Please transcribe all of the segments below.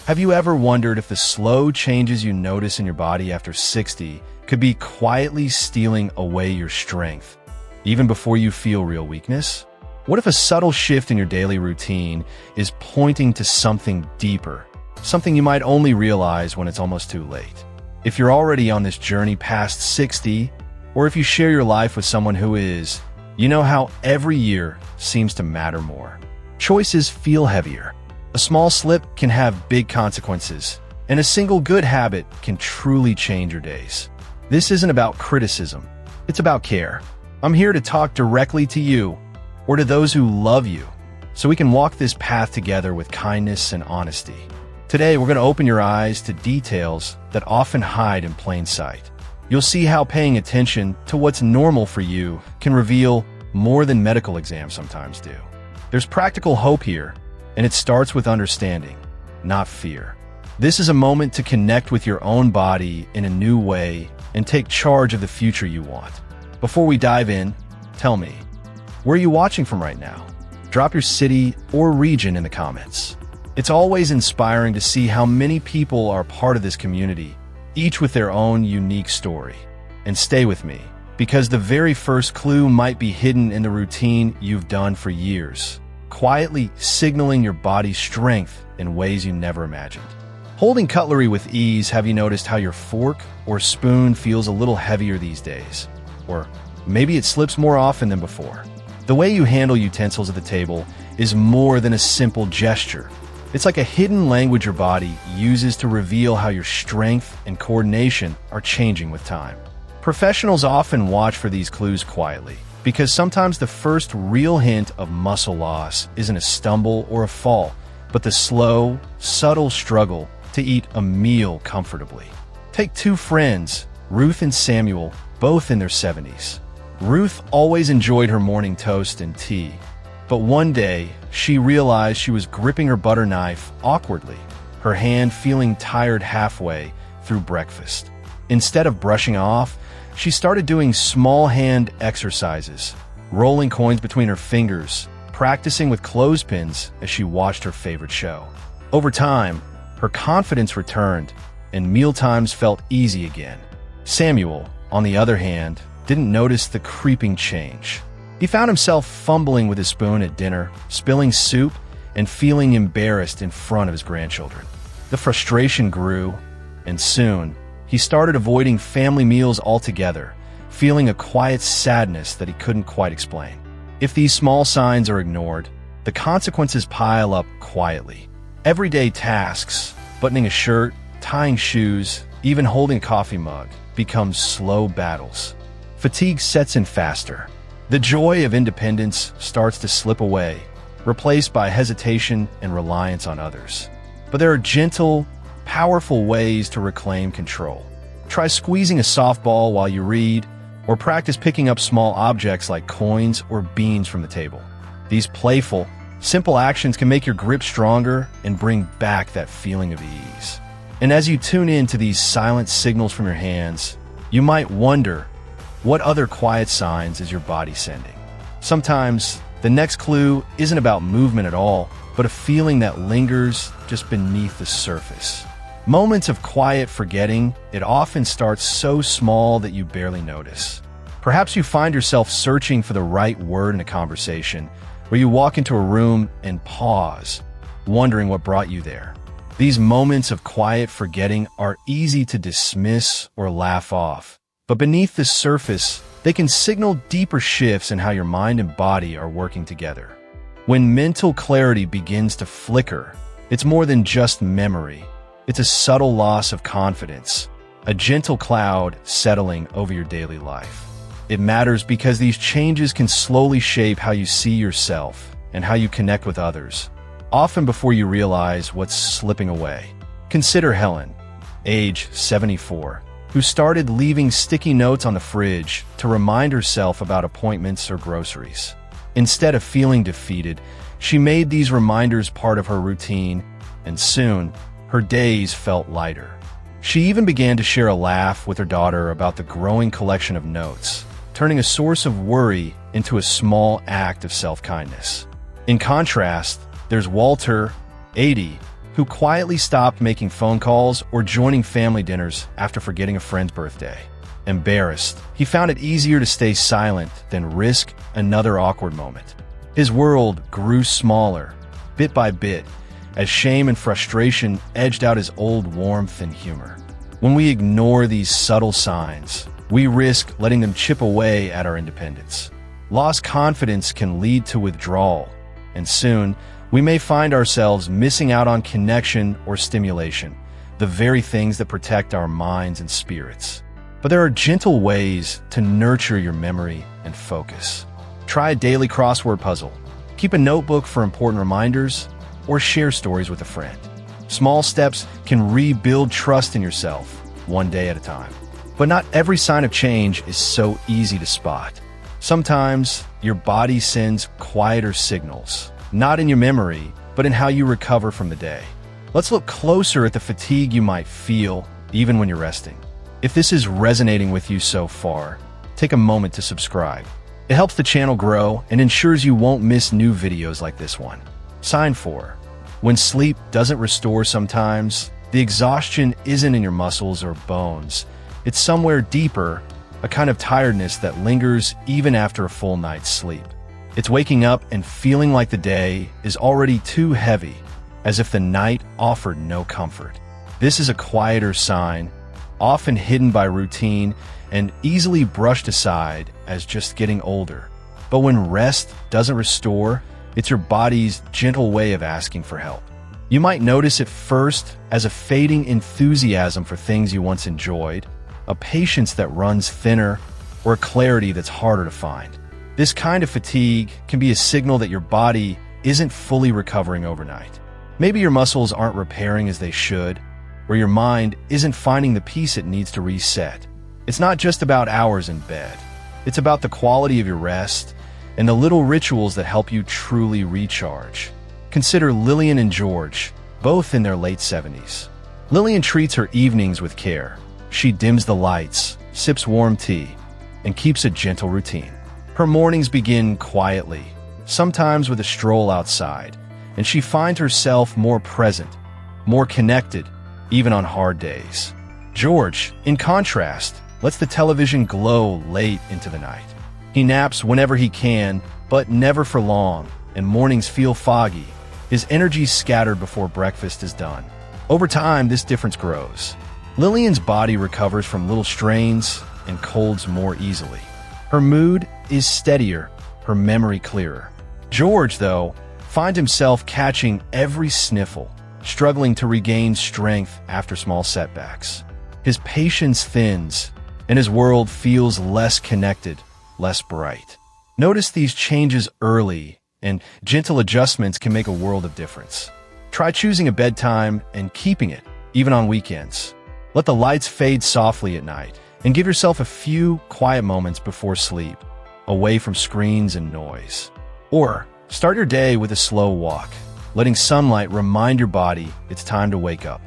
Have you ever wondered if the slow changes you notice in your body after 60 could be quietly stealing away your strength, even before you feel real weakness? What if a subtle shift in your daily routine is pointing to something deeper, something you might only realize when it's almost too late? If you're already on this journey past 60, or if you share your life with someone who is, you know how every year seems to matter more. Choices feel heavier. A small slip can have big consequences, and a single good habit can truly change your days. This isn't about criticism, it's about care. I'm here to talk directly to you, or to those who love you, so we can walk this path together with kindness and honesty. Today, we're going to open your eyes to details that often hide in plain sight. You'll see how paying attention to what's normal for you can reveal more than medical exams sometimes do. There's practical hope here, and it starts with understanding, not fear. This is a moment to connect with your own body in a new way and take charge of the future you want. Before we dive in, tell me, where are you watching from right now? Drop your city or region in the comments. It's always inspiring to see how many people are part of this community, each with their own unique story. And stay with me, because the very first clue might be hidden in the routine you've done for years, quietly signaling your body's strength in ways you never imagined. Holding cutlery with ease, have you noticed how your fork or spoon feels a little heavier these days? Or maybe it slips more often than before. The way you handle utensils at the table is more than a simple gesture. It's like a hidden language your body uses to reveal how your strength and coordination are changing with time. Professionals often watch for these clues quietly, because sometimes the first real hint of muscle loss isn't a stumble or a fall, but the slow, subtle struggle to eat a meal comfortably. Take two friends, Ruth and Samuel, both in their 70s. Ruth always enjoyed her morning toast and tea, but one day she realized she was gripping her butter knife awkwardly, her hand feeling tired halfway through breakfast. Instead of brushing off, she started doing small hand exercises, rolling coins between her fingers, practicing with clothespins as she watched her favorite show. Over time, her confidence returned, and mealtimes felt easy again. Samuel, on the other hand, didn't notice the creeping change. He found himself fumbling with his spoon at dinner, spilling soup, and feeling embarrassed in front of his grandchildren. The frustration grew, and soon, he started avoiding family meals altogether, feeling a quiet sadness that he couldn't quite explain. If these small signs are ignored, the consequences pile up quietly. Everyday tasks, buttoning a shirt, tying shoes, even holding a coffee mug, become slow battles. Fatigue sets in faster. The joy of independence starts to slip away, replaced by hesitation and reliance on others. But there are gentle, powerful ways to reclaim control. Try squeezing a softball while you read, or practice picking up small objects like coins or beans from the table. These playful, simple actions can make your grip stronger and bring back that feeling of ease. And as you tune in to these silent signals from your hands, you might wonder, what other quiet signs is your body sending? Sometimes, the next clue isn't about movement at all, but a feeling that lingers just beneath the surface. Moments of quiet forgetting, it often starts so small that you barely notice. Perhaps you find yourself searching for the right word in a conversation, where you walk into a room and pause, wondering what brought you there. These moments of quiet forgetting are easy to dismiss or laugh off, but beneath the surface, they can signal deeper shifts in how your mind and body are working together. When mental clarity begins to flicker, it's more than just memory. It's a subtle loss of confidence, a gentle cloud settling over your daily life. It matters because these changes can slowly shape how you see yourself and how you connect with others, often before you realize what's slipping away. Consider Helen, age 74, who started leaving sticky notes on the fridge to remind herself about appointments or groceries. Instead of feeling defeated, she made these reminders part of her routine, and soon, her days felt lighter. She even began to share a laugh with her daughter about the growing collection of notes, turning a source of worry into a small act of self-kindness. In contrast, there's Walter, 80, who quietly stopped making phone calls or joining family dinners after forgetting a friend's birthday. Embarrassed, he found it easier to stay silent than risk another awkward moment. His world grew smaller, bit by bit, as shame and frustration edged out his old warmth and humor. When we ignore these subtle signs, we risk letting them chip away at our independence. Lost confidence can lead to withdrawal, and soon, we may find ourselves missing out on connection or stimulation, the very things that protect our minds and spirits. But there are gentle ways to nurture your memory and focus. Try a daily crossword puzzle, keep a notebook for important reminders, or share stories with a friend. Small steps can rebuild trust in yourself, one day at a time. But not every sign of change is so easy to spot. Sometimes, your body sends quieter signals, not in your memory, but in how you recover from the day. Let's look closer at the fatigue you might feel, even when you're resting. If this is resonating with you so far, take a moment to subscribe. It helps the channel grow and ensures you won't miss new videos like this one. Sign 4. When sleep doesn't restore sometimes, the exhaustion isn't in your muscles or bones. It's somewhere deeper, a kind of tiredness that lingers even after a full night's sleep. It's waking up and feeling like the day is already too heavy, as if the night offered no comfort. This is a quieter sign, often hidden by routine and easily brushed aside as just getting older. But when rest doesn't restore, it's your body's gentle way of asking for help. You might notice it first as a fading enthusiasm for things you once enjoyed, a patience that runs thinner, or a clarity that's harder to find. This kind of fatigue can be a signal that your body isn't fully recovering overnight. Maybe your muscles aren't repairing as they should, or your mind isn't finding the peace it needs to reset. It's not just about hours in bed. It's about the quality of your rest and the little rituals that help you truly recharge. Consider Lillian and George, both in their late 70s. Lillian treats her evenings with care. She dims the lights, sips warm tea, and keeps a gentle routine. Her mornings begin quietly, sometimes with a stroll outside, and she finds herself more present, more connected, even on hard days. George, in contrast, lets the television glow late into the night. He naps whenever he can, but never for long, and mornings feel foggy, his energy scattered before breakfast is done. Over time, this difference grows. Lillian's body recovers from little strains and colds more easily. Her mood is steadier, her memory clearer. George, though, finds himself catching every sniffle, struggling to regain strength after small setbacks. His patience thins, and his world feels less connected, less bright. Notice these changes early, and gentle adjustments can make a world of difference. Try choosing a bedtime and keeping it, even on weekends. Let the lights fade softly at night, and give yourself a few quiet moments before sleep, away from screens and noise. Or start your day with a slow walk, letting sunlight remind your body it's time to wake up.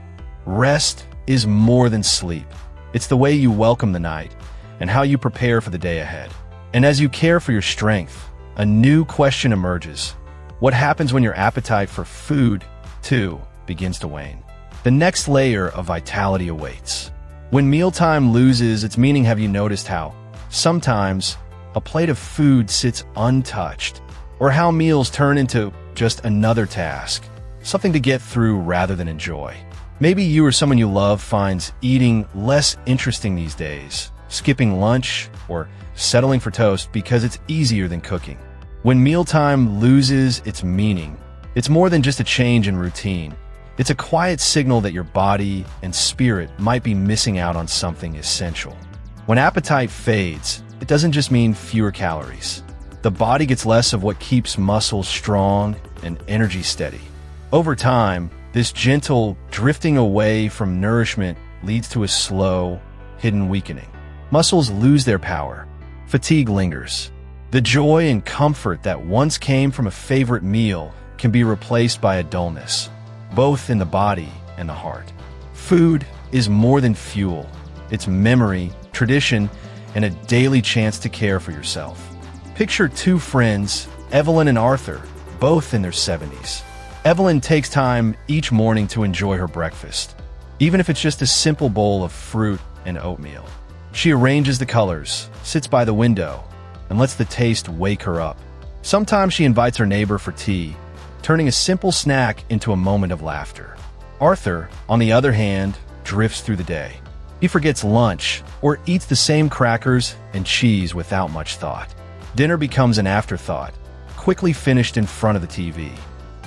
Rest is more than sleep. It's the way you welcome the night and how you prepare for the day ahead. And as you care for your strength, a new question emerges. What happens when your appetite for food, too, begins to wane? The next layer of vitality awaits. When mealtime loses its meaning, have you noticed how sometimes a plate of food sits untouched, or how meals turn into just another task, something to get through rather than enjoy? Maybe you or someone you love finds eating less interesting these days, skipping lunch or settling for toast because it's easier than cooking. When mealtime loses its meaning, it's more than just a change in routine. It's a quiet signal that your body and spirit might be missing out on something essential. When appetite fades, it doesn't just mean fewer calories. The body gets less of what keeps muscles strong and energy steady. Over time, this gentle drifting away from nourishment leads to a slow, hidden weakening. Muscles lose their power. Fatigue lingers. The joy and comfort that once came from a favorite meal can be replaced by a dullness, both in the body and the heart. Food is more than fuel. It's memory, tradition, and a daily chance to care for yourself. Picture two friends, Evelyn and Arthur, both in their 70s. Evelyn takes time each morning to enjoy her breakfast, even if it's just a simple bowl of fruit and oatmeal. She arranges the colors, sits by the window, and lets the taste wake her up. Sometimes she invites her neighbor for tea, turning a simple snack into a moment of laughter. Arthur, on the other hand, drifts through the day. He forgets lunch or eats the same crackers and cheese without much thought. Dinner becomes an afterthought, quickly finished in front of the TV.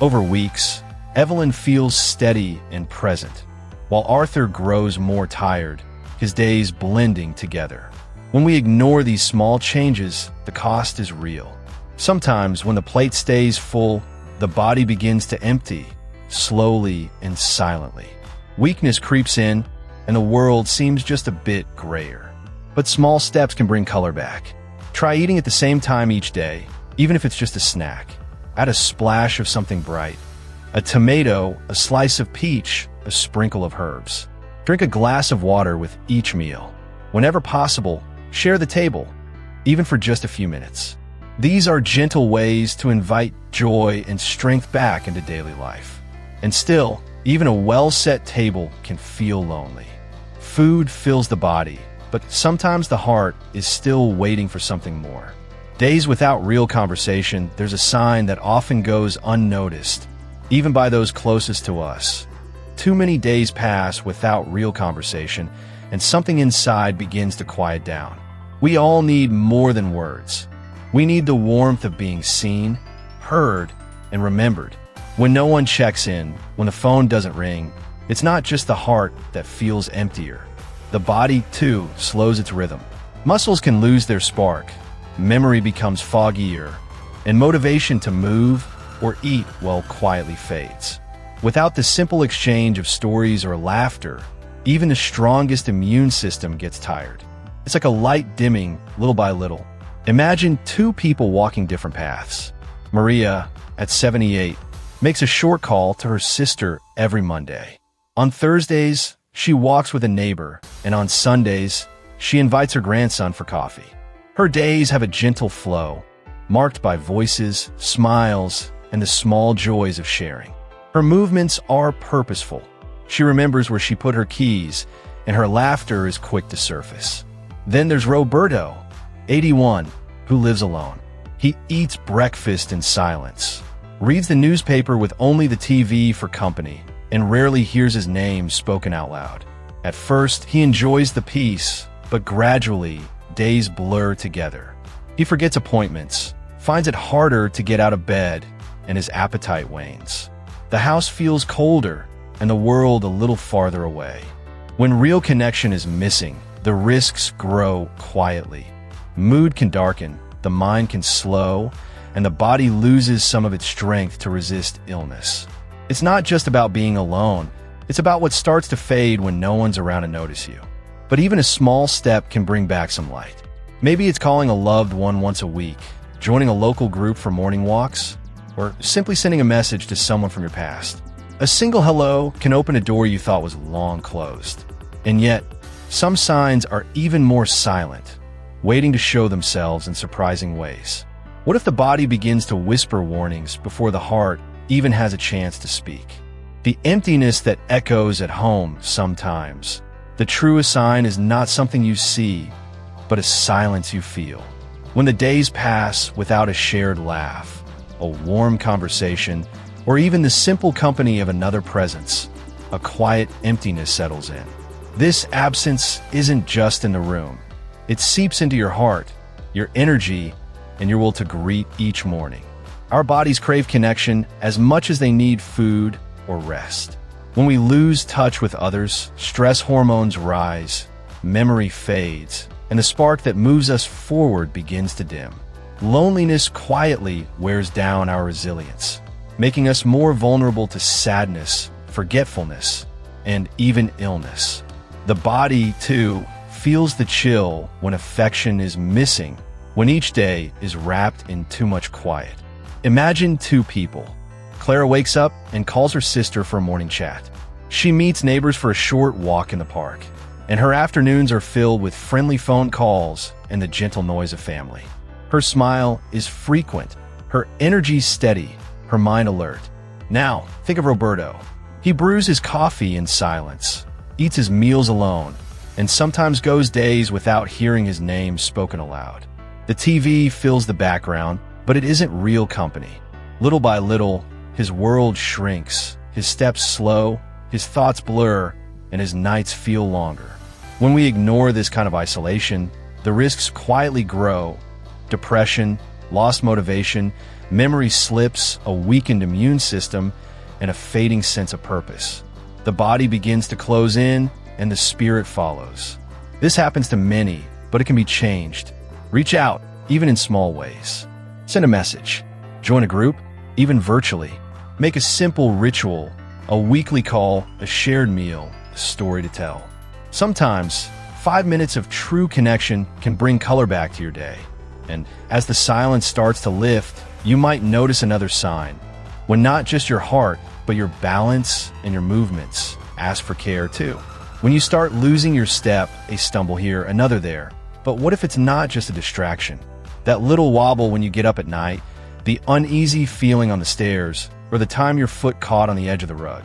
Over weeks, Evelyn feels steady and present, while Arthur grows more tired, his days blending together. When we ignore these small changes, the cost is real. Sometimes, when the plate stays full, the body begins to empty, slowly and silently. Weakness creeps in, and the world seems just a bit grayer. But small steps can bring color back. Try eating at the same time each day, even if it's just a snack. Add a splash of something bright. A tomato, a slice of peach, a sprinkle of herbs. Drink a glass of water with each meal. Whenever possible, share the table, even for just a few minutes. These are gentle ways to invite joy and strength back into daily life. And still, even a well-set table can feel lonely. Food fills the body, but sometimes the heart is still waiting for something more. Days without real conversation, there's a sign that often goes unnoticed, even by those closest to us. Too many days pass without real conversation, and something inside begins to quiet down. We all need more than words. We need the warmth of being seen, heard, and remembered. When no one checks in, when the phone doesn't ring, it's not just the heart that feels emptier. The body, too, slows its rhythm. Muscles can lose their spark, memory becomes foggier, and motivation to move or eat, well, quietly fades. Without the simple exchange of stories or laughter, even the strongest immune system gets tired. It's like a light dimming little by little. Imagine two people walking different paths. Maria, at 78, makes a short call to her sister every Monday. On Thursdays, she walks with a neighbor, and on Sundays, she invites her grandson for coffee. Her days have a gentle flow, marked by voices, smiles, and the small joys of sharing. Her movements are purposeful. She remembers where she put her keys, and her laughter is quick to surface. Then there's Roberto, 81, who lives alone. He eats breakfast in silence, reads the newspaper with only the TV for company, and rarely hears his name spoken out loud. At first, he enjoys the peace, but gradually, days blur together. He forgets appointments, finds it harder to get out of bed, and his appetite wanes. The house feels colder, and the world a little farther away. When real connection is missing, the risks grow quietly. Mood can darken, the mind can slow, and the body loses some of its strength to resist illness. It's not just about being alone, it's about what starts to fade when no one's around to notice you. But even a small step can bring back some light. Maybe it's calling a loved one once a week, joining a local group for morning walks, or simply sending a message to someone from your past. A single hello can open a door you thought was long closed. And yet, some signs are even more silent, waiting to show themselves in surprising ways. What if the body begins to whisper warnings before the heart even has a chance to speak? The emptiness that echoes at home sometimes. The truest sign is not something you see, but a silence you feel. When the days pass without a shared laugh, a warm conversation, or even the simple company of another presence, a quiet emptiness settles in. This absence isn't just in the room. It seeps into your heart, your energy, and your will to greet each morning. Our bodies crave connection as much as they need food or rest. When we lose touch with others, stress hormones rise, memory fades, and the spark that moves us forward begins to dim. Loneliness quietly wears down our resilience, making us more vulnerable to sadness, forgetfulness, and even illness. The body, too, feels the chill when affection is missing, when each day is wrapped in too much quiet. Imagine two people. Clara wakes up and calls her sister for a morning chat. She meets neighbors for a short walk in the park, and her afternoons are filled with friendly phone calls and the gentle noise of family. Her smile is frequent, her energy steady, her mind alert. Now, think of Roberto. He brews his coffee in silence, eats his meals alone, and sometimes goes days without hearing his name spoken aloud. The TV fills the background, but it isn't real company. Little by little, his world shrinks, his steps slow, his thoughts blur, and his nights feel longer. When we ignore this kind of isolation, the risks quietly grow. Depression, lost motivation, memory slips, a weakened immune system, and a fading sense of purpose. The body begins to close in, and the spirit follows. This happens to many, but it can be changed. Reach out, even in small ways. Send a message. Join a group, even virtually. Make a simple ritual, a weekly call, a shared meal, a story to tell. Sometimes, 5 minutes of true connection can bring color back to your day. And as the silence starts to lift, you might notice another sign. When not just your heart, but your balance and your movements ask for care too. When you start losing your step, a stumble here, another there. But what if it's not just a distraction? That little wobble when you get up at night, the uneasy feeling on the stairs, or the time your foot caught on the edge of the rug.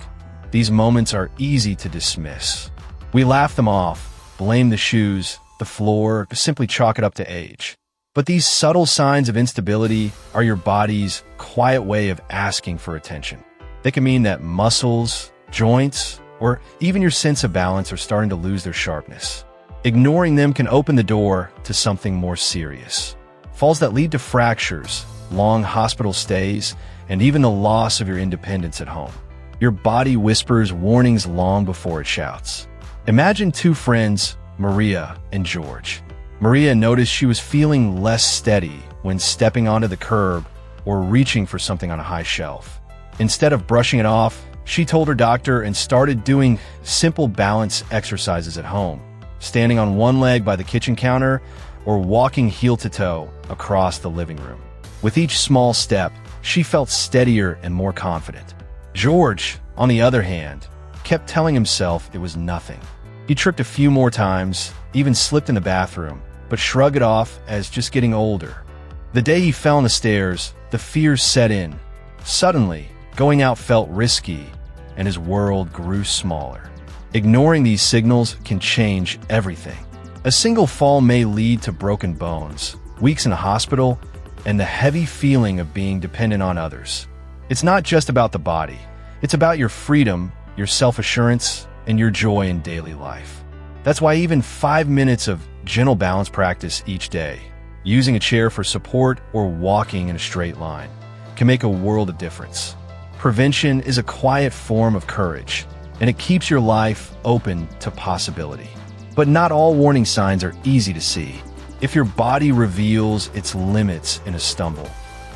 These moments are easy to dismiss. We laugh them off, blame the shoes, the floor, simply chalk it up to age. But these subtle signs of instability are your body's quiet way of asking for attention. They can mean that muscles, joints, or even your sense of balance are starting to lose their sharpness. Ignoring them can open the door to something more serious. Falls that lead to fractures, long hospital stays, and even the loss of your independence at home. Your body whispers warnings long before it shouts. Imagine two friends, Maria and George. Maria noticed she was feeling less steady when stepping onto the curb or reaching for something on a high shelf. Instead of brushing it off, she told her doctor and started doing simple balance exercises at home, standing on one leg by the kitchen counter or walking heel to toe across the living room. With each small step, she felt steadier and more confident. George, on the other hand, kept telling himself it was nothing. He tripped a few more times, even slipped in the bathroom, but shrugged it off as just getting older. The day he fell on the stairs, the fears set in. Suddenly, going out felt risky, and his world grew smaller. Ignoring these signals can change everything. A single fall may lead to broken bones, weeks in a hospital, and the heavy feeling of being dependent on others. It's not just about the body. It's about your freedom, your self-assurance, and your joy in daily life. That's why even 5 minutes of gentle balance practice each day, using a chair for support or walking in a straight line, can make a world of difference. Prevention is a quiet form of courage, and it keeps your life open to possibility. But not all warning signs are easy to see. If your body reveals its limits in a stumble,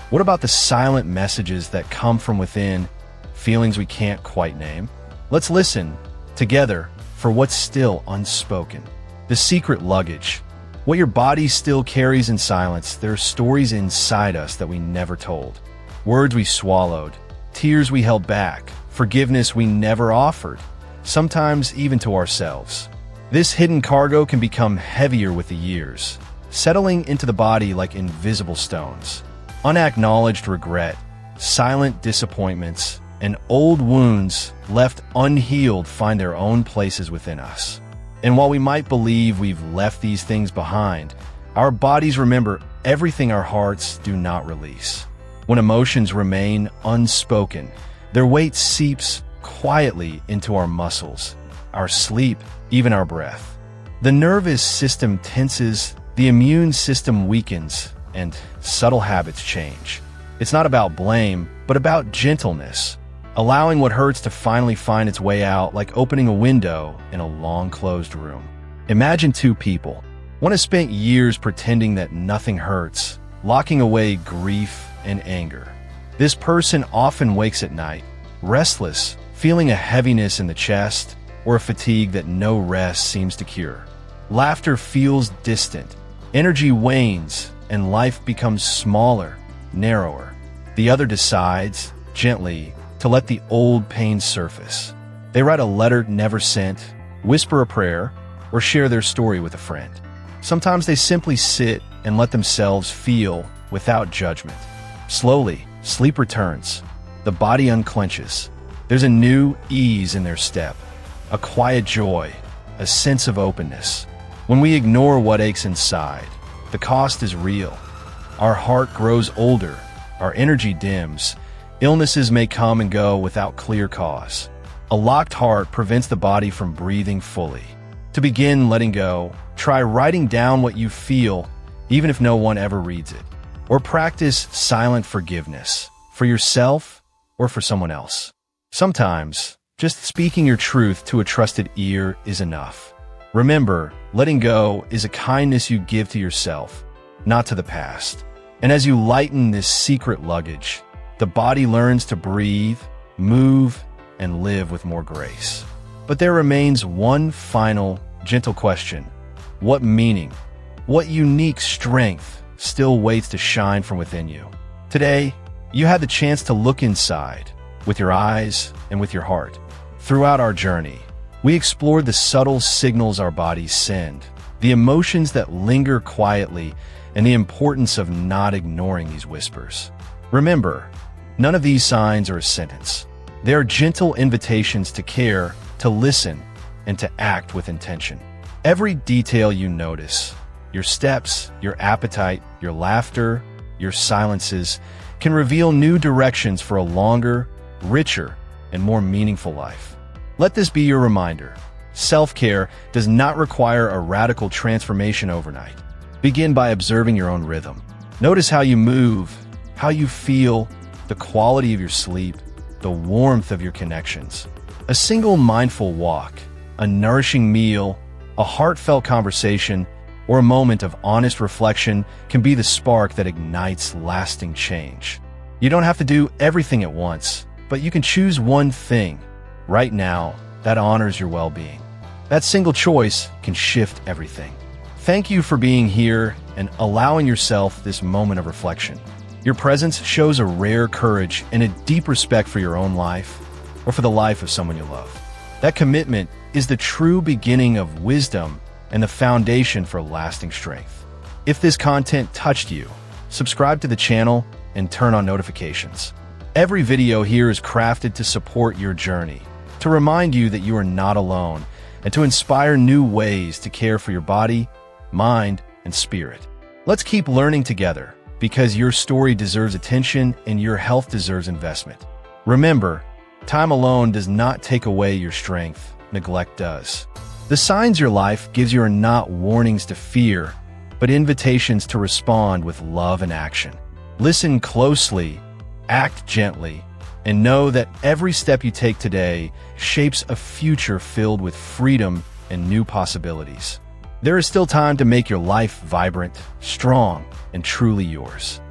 what about the silent messages that come from within, feelings we can't quite name? Let's listen together for what's still unspoken. The secret luggage. What your body still carries in silence, there are stories inside us that we never told. Words we swallowed, tears we held back, forgiveness we never offered, sometimes even to ourselves. This hidden cargo can become heavier with the years, settling into the body like invisible stones. Unacknowledged regret, silent disappointments, and old wounds left unhealed find their own places within us. And while we might believe we've left these things behind, our bodies remember everything our hearts do not release. When emotions remain unspoken, their weight seeps quietly into our muscles, our sleep, even our breath. The nervous system tenses, the immune system weakens, and subtle habits change. It's not about blame, but about gentleness, allowing what hurts to finally find its way out, like opening a window in a long-closed room. Imagine two people. One has spent years pretending that nothing hurts, locking away grief and anger. This person often wakes at night, restless, feeling a heaviness in the chest or a fatigue that no rest seems to cure. Laughter feels distant, energy wanes, and life becomes smaller, narrower. The other decides, gently, to let the old pain surface. They write a letter never sent, whisper a prayer, or share their story with a friend. Sometimes they simply sit and let themselves feel without judgment. Slowly, sleep returns, the body unclenches. There's a new ease in their step, a quiet joy, a sense of openness. When we ignore what aches inside, the cost is real. Our heart grows older, our energy dims, illnesses may come and go without clear cause. A locked heart prevents the body from breathing fully. To begin letting go, try writing down what you feel, even if no one ever reads it. Or practice silent forgiveness, for yourself or for someone else. Sometimes, just speaking your truth to a trusted ear is enough. Remember, letting go is a kindness you give to yourself, not to the past. And as you lighten this secret luggage, the body learns to breathe, move, and live with more grace. But there remains one final, gentle question. What meaning, what unique strength still waits to shine from within you? Today, you had the chance to look inside, with your eyes and with your heart. Throughout our journey, we explored the subtle signals our bodies send, the emotions that linger quietly, and the importance of not ignoring these whispers. Remember, none of these signs are a sentence. They are gentle invitations to care, to listen, and to act with intention. Every detail you notice, your steps, your appetite, your laughter, your silences, can reveal new directions for a longer, richer, and more meaningful life. Let this be your reminder. Self-care does not require a radical transformation overnight. Begin by observing your own rhythm. Notice how you move, how you feel, the quality of your sleep, the warmth of your connections. A single mindful walk, a nourishing meal, a heartfelt conversation, or a moment of honest reflection can be the spark that ignites lasting change. You don't have to do everything at once, but you can choose one thing right now that honors your well-being. That single choice can shift everything. Thank you for being here and allowing yourself this moment of reflection. Your presence shows a rare courage and a deep respect for your own life or for the life of someone you love. That commitment is the true beginning of wisdom and the foundation for lasting strength. If this content touched you, subscribe to the channel and turn on notifications. Every video here is crafted to support your journey, to remind you that you are not alone, and to inspire new ways to care for your body, mind, and spirit. Let's keep learning together, because your story deserves attention and your health deserves investment. Remember, time alone does not take away your strength, neglect does. The signs your life gives you are not warnings to fear, but invitations to respond with love and action. Listen closely, act gently, and know that every step you take today shapes a future filled with freedom and new possibilities. There is still time to make your life vibrant, strong, and truly yours.